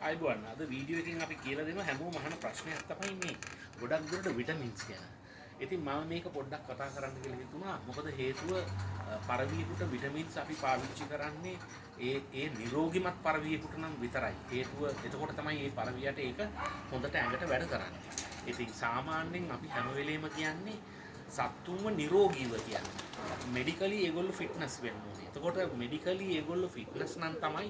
අයිබෝන් අද වීඩියෝ එකකින් අපි කියලා දෙනවා හැමෝම අහන ප්‍රශ්නයක් තමයි මේ ගොඩක් දුරට විටමින්ස් ගැන. ඉතින් මම මේක පොඩ්ඩක් කතා කරන්න කියලා හිතුණා. මොකද හේතුව පරවියෙකුට විටමින්ස් අපි පාවිච්චි කරන්නේ ඒ නිරෝගිමත් පරවියෙකුට නම් විතරයි. හේතුව එතකොට තමයි මේ පරවියට ඒක හොඳට ඇඟට වැඩ කරන්නේ. ඉතින් සාමාන්‍යයෙන් අපි හැම වෙලේම කියන්නේ සත්තුන්ව නිරෝගීව කියන්නේ. මෙඩිකලි ඒගොල්ලෝ ෆිට්නස් වෙන්න ඕනේ. එතකොට මෙඩිකලි ඒගොල්ලෝ ෆිට්නස් නම් තමයි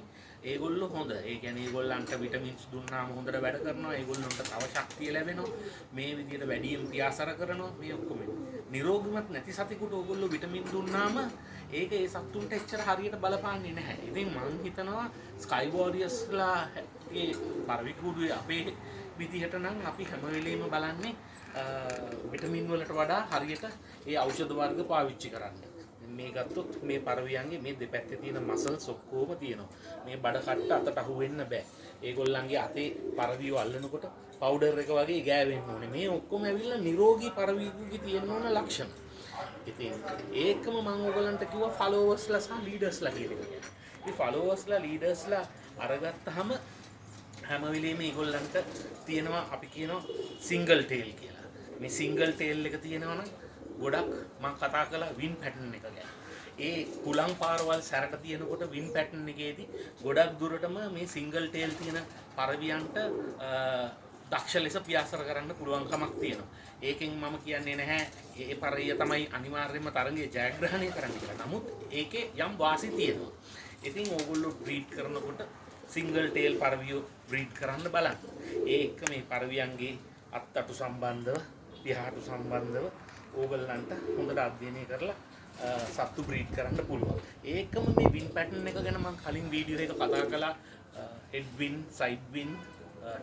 ඒගොල්ලෝ හොඳ. ඒ කියන්නේ ඒගොල්ලන්ට විටමින්ස් දුන්නාම හොඳට වැඩ කරනවා. ඒගොල්ලන්ට තව ශක්තිය ලැබෙනවා. මේ විදිහට වැඩියෙන් පියාසර කරනවා. මේ ඔක්කොම. නිරෝගීමත් නැති සතෙකුට ඕගොල්ලෝ විටමින් දුන්නාම ඒක ඒ සත්තුන්ට එච්චර හරියට බලපාන්නේ නැහැ. ඉතින් මම හිතනවා ස්කයි වෝරියර්ස්ලා ඒ පරවිකුඩුවේ අපේ විදිහට නම් අපි හැම වෙලෙම බලන්නේ විටමින් වලට වඩා හරියට ඒ ඖෂධ වර්ග පාවිච්චි කරන්න. මේ ගත්තොත් මේ පරවියන්ගේ මේ දෙපැත්තේ තියෙන මසල්ස් ඔක්කොම තියෙනවා. මේ බඩ කට්ට අතට අහු වෙන්න බෑ. ඒගොල්ලන්ගේ අතේ පරවිය අල්ලනකොට පවුඩර් එක වගේ ගෑවෙන්න ඕනේ. මේ ඔක්කොම ඇවිල්ලා නිරෝගී පරවියකුගේ තියෙන ඕන ලක්ෂණ. ඉතින් ඒකම මම ඕගලන්ට කිව්වා ෆලෝවර්ස්ලා සහ ලීඩර්ස්ලා කියලා එක. ඉතින් ෆලෝවර්ස්ලා ලීඩර්ස්ලා අරගත්තාම හැම වෙලෙම ඒගොල්ලන්ට තියෙනවා අපි කියනවා සිංගල් ටේල් කියලා. මේ සිංගල් ටේල් එක තියෙනවා නම් ගොඩක් මම කතා කළා වින් පැටර්න් එක ගැන. ඒ කුලං පාරවල් සැරට තියෙනකොට වින් පැටර්න් එකේදී ගොඩක් දුරටම මේ සිංගල් ටේල් තියෙන පරවියන්ට දක්ෂ ලෙස පියාසර කරන්න පුළුවන්කමක් තියෙනවා. ඒකෙන් මම කියන්නේ නැහැ ඒ පරවිය තමයි අනිවාර්යයෙන්ම තරඟයේ ජයග්‍රහණය කරන්න කියලා. නමුත් ඒකේ යම් වාසි තියෙනවා. ඉතින් ඕගොල්ලෝ බ්‍රීඩ් කරනකොට සිංගල් ටේල් පරවියෝ බ්‍රීඩ් කරන්න බලන්න. ඒ එක්ක මේ පරවියන්ගේ අත්තටු සම්බන්ධව, පියාටු සම්බන්ධව ඕගොල්ලන්ට හොඳට අධ්‍යයනය කරලා සත්තු බ්‍රීඩ් කරන්න පුළුවන්. ඒකම මේ වින් පැටර්න් එක ගැන මම කලින් වීඩියෝ එක කතා කළා head win, side win,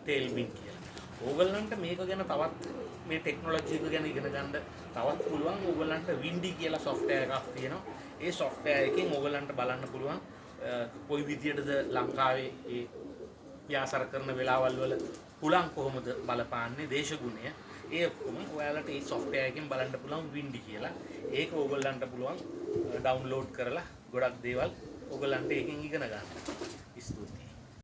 tales win කියලා. ඕගොල්ලන්ට මේක ගැන තවත් මේ ටෙක්නොලොජි එක ගැන ඉගෙන ගන්න තවත් පුළුවන්. ඕගොල්ලන්ට වින්ඩි කියලා සොෆ්ට්වෙයාර් එකක් තියෙනවා. ඒ සොෆ්ට්වෙයාර් එකෙන් ඕගොල්ලන්ට බලන්න පුළුවන් කොයි විදියටද ලංකාවේ ඒ ව්‍යාසර කරන වෙලාවල් වල පුලං කොහොමද බලපාන්නේ දේශගුණය. ඒ ඔක්කොම ඔයාලට මේ සොෆ්ට්වෙයාර් එකෙන් බලන්න පුළුවන් වින්ඩි කියලා. ඒක ඕගොල්ලන්ට පුළුවන් ඩවුන්ලෝඩ් කරලා ගොඩක් දේවල් ඕගොල්ලන්ට ඒකෙන් ඉගෙන ගන්න. ස්තුතියි.